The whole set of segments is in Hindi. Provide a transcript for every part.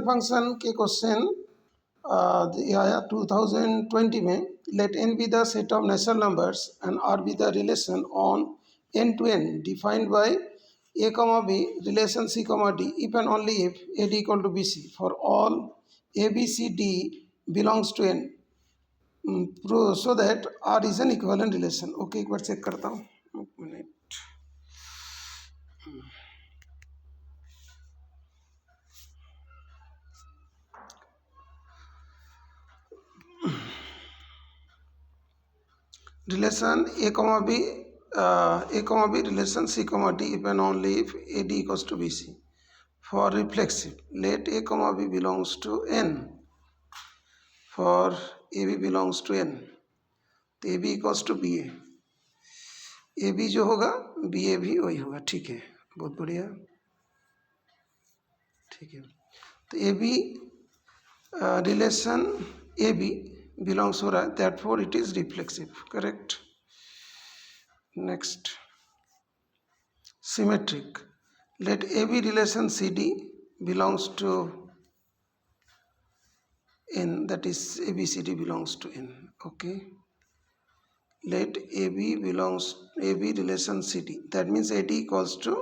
फंक्शन के क्वेश्चन आया 2020 में, let n be the set of natural numbers and r be the relation on n to n defined by a comma b relation c comma d if and only if ad equal to bc for all a b c d belongs to n so that r is an equivalent relation. Okay, एक बार चेक करता हूँ, एक minute. relation a comma b relation c comma d if and only if ad equals to bc for reflexive let a comma b belongs to n for ab belongs to n तो ab equals to ba, ab जो होगा ba भी वही होगा. ठीक है, बहुत बढ़िया. ठीक है, तो ab रिलेशन ab बिलोंग्स हो रहा है, that for it is reflexive. Correct. Next, symmetric. Let A B relation C D belongs to N, that is A B C D belongs to N. Okay, let A B relation C D, that means A D equals to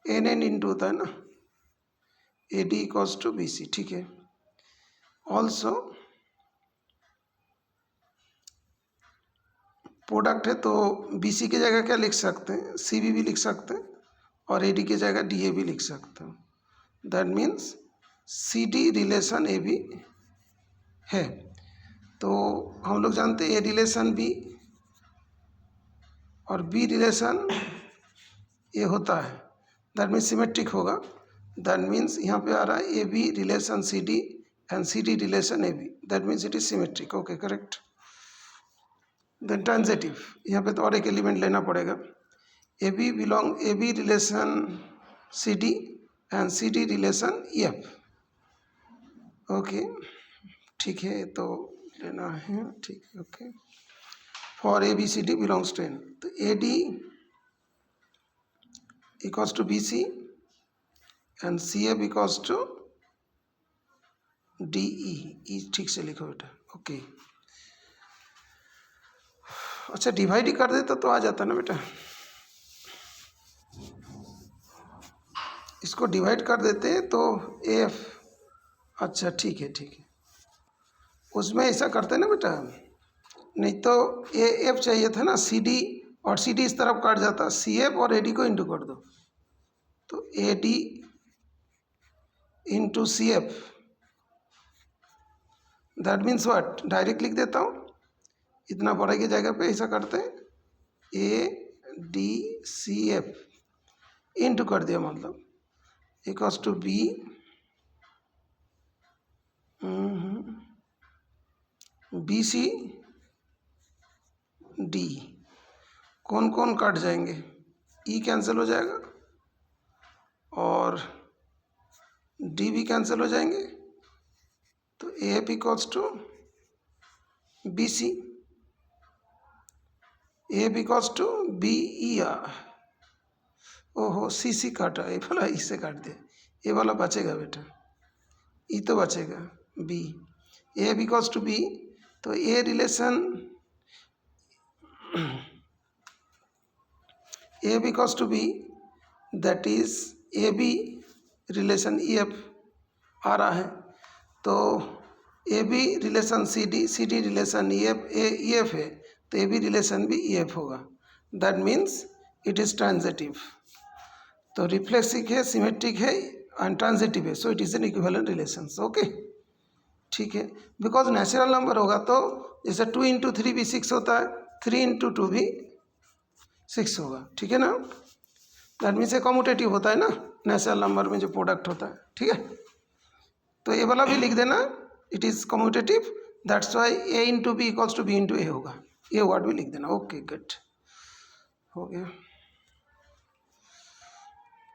N N into होता है ना, A D equals to B C. ठीक है. ऑल्सो प्रोडक्ट है तो बी सी की जगह क्या लिख सकते हैं, सी बी भी लिख सकते हैं, और ए डी की जगह डी ए भी लिख सकते हैं. That means C D relation A B है. तो हम लोग जानते हैं ए रिलेशन बी और बी रिलेशन ए होता है, दैट मीन्स सिमेट्रिक होगा. दैट मीन्स यहाँ पे आ रहा है A B relation C D and C D relation A B, that means it is symmetric. Okay, correct. Then transitive, यहाँ पे तो और एक एलिमेंट लेना पड़ेगा. A B relation C D and C D relation F. Okay, ठीक है, तो लेना है. ठीक है. Okay, for A B C D belongs to N, तो A D equals to B C and C F equals to D E. ठीक से लिखो बेटा. ओके, अच्छा डिवाइड ही कर देता तो आ जाता ना बेटा. इसको डिवाइड कर देते तो एफ. अच्छा ठीक है, ठीक है, उसमें ऐसा करते ना बेटा, नहीं तो ए एफ चाहिए था ना, सी डी, और सी डी इस तरफ काट जाता, सी एफ और ए डी को इंटू कर दो, तो A D into C F, that means what, direct लिख देता हूँ. इतना बड़े की जगह पे ऐसा करते हैं, A D C F into कर दिया, मतलब equals to B B C D. कौन कौन काट जाएंगे, ई कैंसिल हो जाएगा और डी भी कैंसिल हो जाएंगे, तो A F equals to B C, A because to B E R. ओहो, सी सी काटा, ए वाला ई से काट दिया, ए वाला बचेगा बेटा, ई तो बचेगा B. A because to B, तो A relation A because to B, that is A B relation E F आ रहा है. तो A B relation C D relation E F है, तो ए बी रिलेशन भी ई एफ होगा. That means it is transitive. तो रिफ्लेक्सिव है, सिमेट्रिक है एंड ट्रांजिटिव है, so it is an equivalent relation. Okay, ठीक है. बिकॉज नेचुरल नंबर होगा तो जैसे 2 इंटू 3 भी 6 होता है, 3 इंटू 2 भी 6 होगा. ठीक है ना. दैट मीन्स ए कम्यूटेटिव होता है ना नेचुरल नंबर में जो प्रोडक्ट होता है. ठीक है, तो ये वाला भी लिख देना, it is commutative, that's why A into B equals to B into A होगा. ये वर्ड भी लिख देना. ओके, गुड, हो गया.